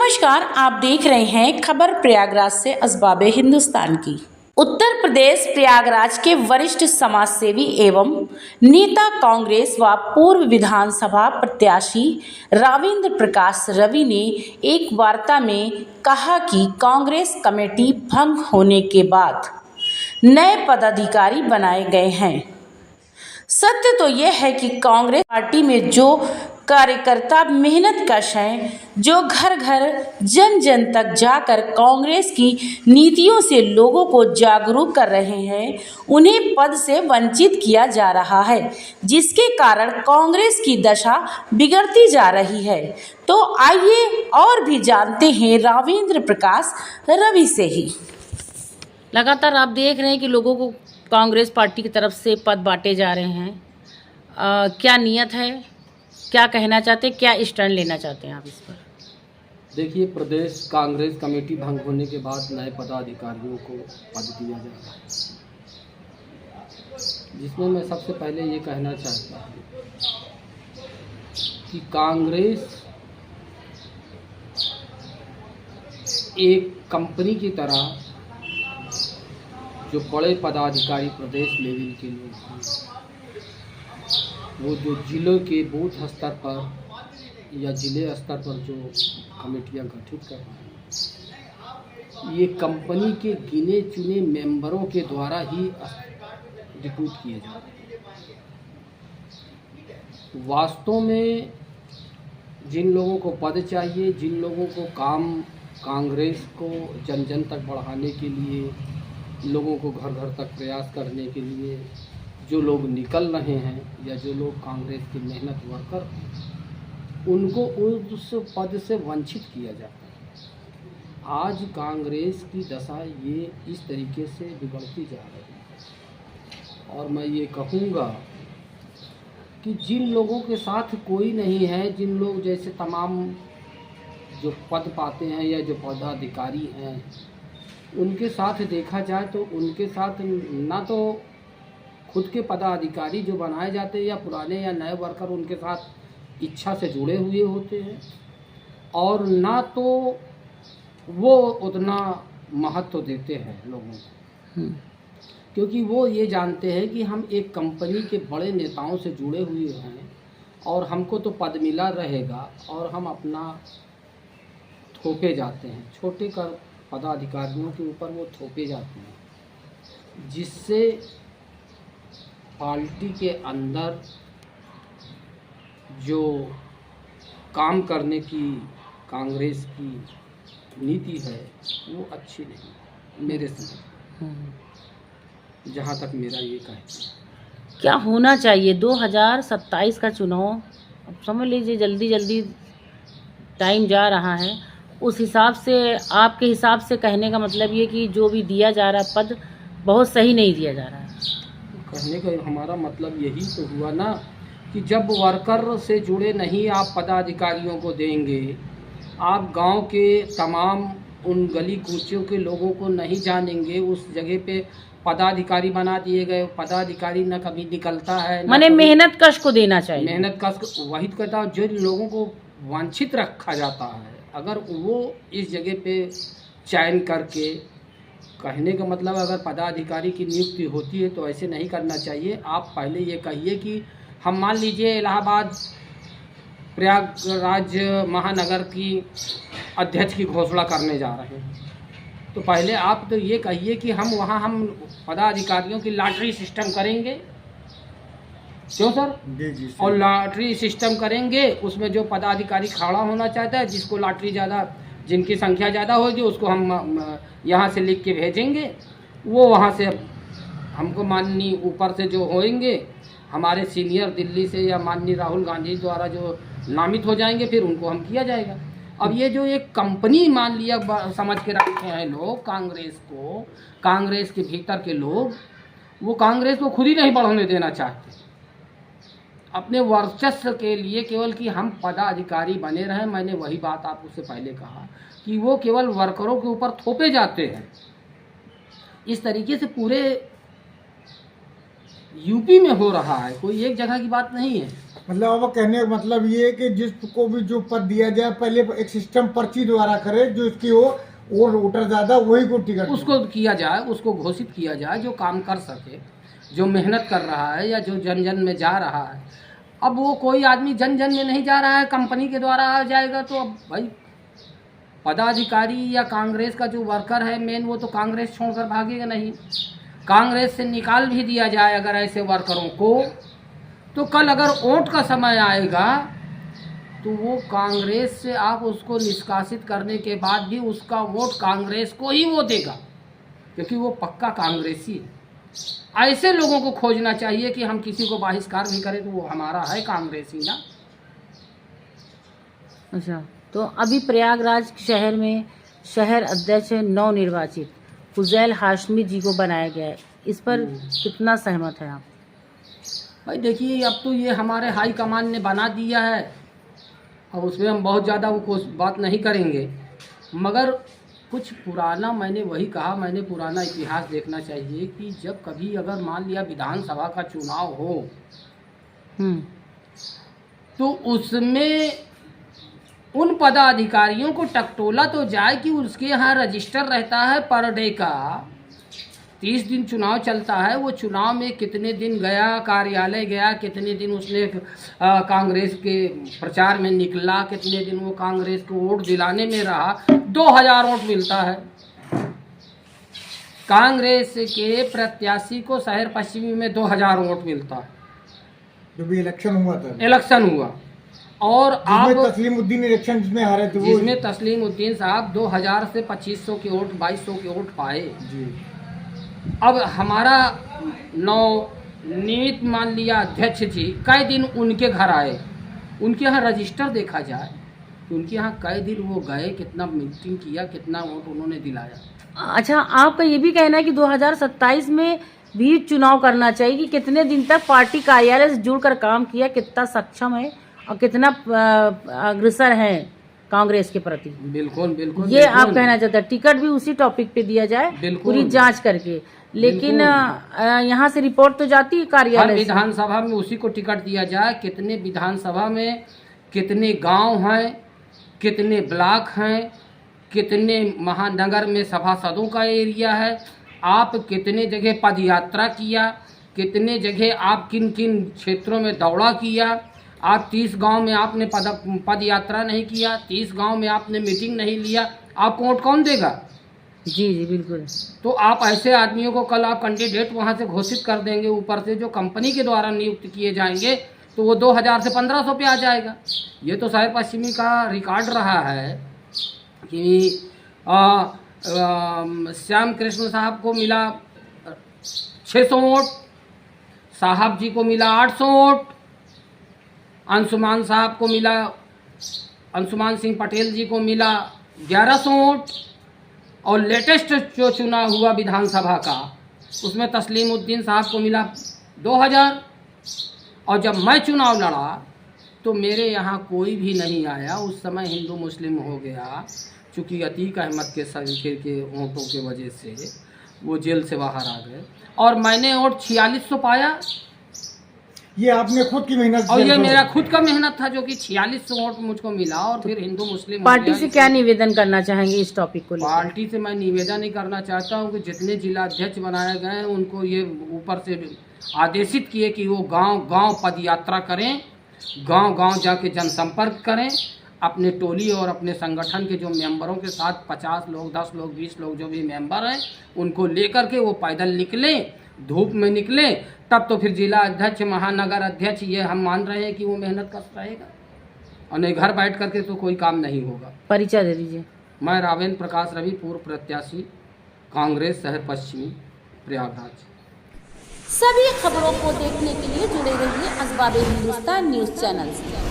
नमस्कार, आप देख रहे हैं खबर प्रयागराज से असबाबे हिंदुस्तान की। उत्तर प्रदेश प्रयागराज के वरिष्ठ समाजसेवी एवं नेता कांग्रेस व पूर्व विधानसभा प्रत्याशी राविंद्र प्रकाश रवि ने एक वार्ता में कहा कि कांग्रेस कमेटी भंग होने के बाद नए पदाधिकारी बनाए गए हैं। सत्य तो यह है कि कांग्रेस पार्टी में जो कार्यकर्ता मेहनत कश हैं, जो घर घर जन जन तक जाकर कांग्रेस की नीतियों से लोगों को जागरूक कर रहे हैं, उन्हें पद से वंचित किया जा रहा है, जिसके कारण कांग्रेस की दशा बिगड़ती जा रही है। तो आइए और भी जानते हैं राविंद्र प्रकाश रवि से ही। लगातार आप देख रहे हैं कि लोगों को कांग्रेस पार्टी की तरफ से पद बांटे जा रहे हैं। क्या नियत है, क्या कहना चाहते हैं, क्या स्टैंड लेना चाहते हैं आप इस पर? देखिए, प्रदेश कांग्रेस कमेटी भंग होने के बाद नए पदाधिकारियों को पद दिया जा रहा है, जिसमें मैं सबसे पहले ये कहना चाहता हूँ कि कांग्रेस एक कंपनी की तरह जो बड़े पदाधिकारी प्रदेश लेवल के लोग हैं, वो जो जिलों के बूथ स्तर पर या जिले स्तर पर जो कमेटियां गठित कर रहे हैं, ये कंपनी के गिने चुने मेंबरों के द्वारा ही रिक्रूट किए जा रहे हैं। वास्तव में जिन लोगों को पद चाहिए, जिन लोगों को काम कांग्रेस को जन जन तक बढ़ाने के लिए, लोगों को घर घर तक प्रयास करने के लिए जो लोग निकल रहे हैं या जो लोग कांग्रेस के मेहनत वर्कर हैं, उनको उस पद से वंचित किया जाता है। आज कांग्रेस की दशा ये इस तरीके से बिगड़ती जा रही है, और मैं ये कहूँगा कि जिन लोगों के साथ कोई नहीं है, जिन लोग जैसे तमाम जो पद पाते हैं या जो पदाधिकारी हैं, उनके साथ देखा जाए तो उनके साथ ना तो खुद के पदाधिकारी जो बनाए जाते हैं या पुराने या नए वर्कर उनके साथ इच्छा से जुड़े हुए होते हैं, और ना तो वो उतना महत्व देते हैं लोगों को, क्योंकि वो ये जानते हैं कि हम एक कंपनी के बड़े नेताओं से जुड़े हुए हैं और हमको तो पद मिला रहेगा, और हम अपना थोपे जाते हैं, छोटे कर पदाधिकारियों के ऊपर वो थोपे जाते हैं, जिससे पार्टी के अंदर जो काम करने की कांग्रेस की नीति है वो अच्छी नहीं मेरे से, जहाँ तक मेरा ये कहना है। क्या होना चाहिए? 2027 का चुनाव अब समझ लीजिए जल्दी जल्दी टाइम जा रहा है। उस हिसाब से, आपके हिसाब से कहने का मतलब ये कि जो भी दिया जा रहा पद बहुत सही नहीं दिया जा रहा है। कहने का हमारा मतलब यही तो हुआ ना कि जब वर्कर से जुड़े नहीं आप पदाधिकारियों को देंगे, आप गांव के तमाम उन गली कूचियों के लोगों को नहीं जानेंगे, उस जगह पे पदाधिकारी बना दिए गए। पदाधिकारी न कभी निकलता है, माने मेहनत कश को देना चाहिए। मेहनत कश वही कहता है, जो लोगों को वांछित रखा जाता है, अगर वो इस जगह पे चयन करके, कहने का मतलब अगर पदाधिकारी की नियुक्ति होती है तो ऐसे नहीं करना चाहिए। आप पहले ये कहिए कि हम मान लीजिए इलाहाबाद प्रयागराज महानगर की अध्यक्ष की घोषणा करने जा रहे हैं, तो पहले आप तो ये कहिए कि हम वहाँ हम पदाधिकारियों की लॉटरी सिस्टम करेंगे। क्यों सर? जी। और लॉटरी सिस्टम करेंगे, उसमें जो पदाधिकारी खड़ा होना चाहता है, जिसको लॉटरी ज़्यादा, जिनकी संख्या ज़्यादा होगी, उसको हम यहाँ से लिख के भेजेंगे। वो वहाँ से हमको माननीय ऊपर से जो होंगे हमारे सीनियर दिल्ली से या माननीय राहुल गांधी द्वारा जो नामित हो जाएंगे, फिर उनको हम किया जाएगा। अब ये जो एक कंपनी मान लिया समझ के रखे हैं लोग कांग्रेस को, कांग्रेस के भीतर के लोग, वो कांग्रेस को खुद ही नहीं बढ़ने देना चाहते अपने वर्चस्व के लिए, केवल कि हम पदाधिकारी बने रहें। मैंने वही बात आपको उससे पहले कहा कि वो केवल वर्करों के ऊपर थोपे जाते हैं। इस तरीके से पूरे यूपी में हो रहा है, कोई एक जगह की बात नहीं है। मतलब अब कहने का मतलब ये है कि जिसको भी जो पद दिया जाए पहले एक सिस्टम पर्ची द्वारा करे, जो इसकी हो और वोटर ज्यादा वही को टिकट उसको किया जाए, उसको घोषित किया जाए जो काम कर सके, जो मेहनत कर रहा है या जो जन जन में जा रहा है। अब वो कोई आदमी जन जन में नहीं जा रहा है, कंपनी के द्वारा आ जाएगा, तो अब भाई पदाधिकारी या कांग्रेस का जो वर्कर है मेन, वो तो कांग्रेस छोड़कर भागेगा नहीं। कांग्रेस से निकाल भी दिया जाए अगर ऐसे वर्करों को, तो कल अगर वोट का समय आएगा तो वो कांग्रेस से आप उसको निष्कासित करने के बाद भी उसका वोट कांग्रेस को ही वो देगा, क्योंकि वो पक्का कांग्रेसी है। ऐसे लोगों को खोजना चाहिए कि हम किसी को बहिष्कार भी करें तो वो हमारा है कांग्रेसी ना। अच्छा, तो अभी प्रयागराज शहर में शहर अध्यक्ष नवनिर्वाचित फुजैल हाशमी जी को बनाया गया है, इस पर कितना सहमत है आप? भाई देखिए, अब तो ये हमारे हाई कमान ने बना दिया है, अब उसमें हम बहुत ज़्यादा वो बात नहीं करेंगे, मगर कुछ पुराना, मैंने वही कहा, मैंने पुराना इतिहास देखना चाहिए कि जब कभी अगर मान लिया विधानसभा का चुनाव हो तो उसमें उन पदाधिकारियों को टकटोला तो जाए कि उसके यहाँ रजिस्टर रहता है पर डे का, 30 दिन चुनाव चलता है, वो चुनाव में कितने दिन गया, कार्यालय गया, कितने दिन उसने कांग्रेस के प्रचार में निकला, कितने दिन वो कांग्रेस को वोट दिलाने में रहा। 2000 वोट मिलता है कांग्रेस के प्रत्याशी को, शहर पश्चिमी में 2000 वोट मिलता है। जो भी इलेक्शन हुआ था, इलेक्शन हुआ, और आप तस्लीमुद्दीन इलेक्शन जिसमें हारे थे, जिसमें तस्लीमुद्दीन साहब 2000 से 2500 के वोट, 2200 के वोट पाए जी। अब हमारा नवनियुक्त मान लिया अध्यक्ष जी कई दिन उनके घर आए, उनके यहाँ रजिस्टर देखा जाए कि उनके यहाँ कई दिन वो गए, कितना मीटिंग किया, कितना वोट उन्होंने दिलाया। अच्छा, आपका ये भी कहना है कि 2027 में भी चुनाव करना चाहिए कि कितने दिन तक पार्टी कार्यालय से जुड़कर काम किया, कितना सक्षम है और कितना अग्रसर है कांग्रेस के प्रति। बिल्कुल बिल्कुल, ये आप कहना चाहते हैं, टिकट भी उसी टॉपिक पे दिया जाए पूरी जांच करके, लेकिन यहाँ से रिपोर्ट तो जाती है कार्यालय, विधानसभा में उसी को टिकट दिया जाए। कितने विधानसभा में कितने गांव हैं, कितने ब्लॉक हैं, कितने महानगर में सभासदों का एरिया है, आप कितने जगह पद यात्रा किया, कितने जगह आप किन किन क्षेत्रों में दौड़ा किया। आप 30 गांव में आपने पद यात्रा नहीं किया, 30 गांव में आपने मीटिंग नहीं लिया, आपको वोट कौन देगा? जी जी बिल्कुल। तो आप ऐसे आदमियों को कल आप कैंडिडेट वहां से घोषित कर देंगे, ऊपर से जो कंपनी के द्वारा नियुक्त किए जाएंगे, तो वो 2000 से 1500 पे आ जाएगा। ये तो शहर पश्चिमी का रिकॉर्ड रहा है कि श्याम कृष्ण साहब को मिला 600 वोट, साहब जी को मिला 800 वोट, अंशुमान साहब को मिला, अंशुमान सिंह पटेल जी को मिला 1100 वोट, और लेटेस्ट जो चुनाव हुआ विधानसभा का उसमें तस्लीमुद्दीन साहब को मिला 2000। और जब मैं चुनाव लड़ा तो मेरे यहाँ कोई भी नहीं आया, उस समय हिंदू मुस्लिम हो गया, चूँकि अतीक अहमद के सलीके के वोटों के वजह से वो जेल से बाहर आ गए, और मैंने वोट 4600 पाया। ये आपने खुद की मेहनत, और ये मेरा खुद का मेहनत था, जो कि 4600 वोट मुझको मिला, और फिर हिंदू मुस्लिम पार्टी से क्या निवेदन करना चाहेंगे इस टॉपिक को लेकर? पार्टी से मैं निवेदन ही करना चाहता हूँ कि जितने जिला अध्यक्ष बनाए गए हैं उनको ये ऊपर से आदेशित किए कि वो गांव गांव पद यात्रा करें, गांव गांव जाके जनसंपर्क करें, अपने टोली और अपने संगठन के जो मेंबरों के साथ 50 लोग, 10 लोग, 20 लोग जो भी मेंबर हैं उनको लेकर के वो पैदल निकलें, धूप में निकलें, तब तो फिर जिला अध्यक्ष, महानगर अध्यक्ष, ये हम मान रहे हैं कि वो मेहनत कर रहेगा, और नहीं घर बैठ करके तो कोई काम नहीं होगा। परिचय दे दीजिए। मैं रावेंद्र प्रकाश रवि, पूर्व प्रत्याशी, कांग्रेस शहर पश्चिमी, प्रयागराज। सभी खबरों को देखने के लिए जुड़े रहिए असबाबे हिंदुस्तान न्यूज चैनल से।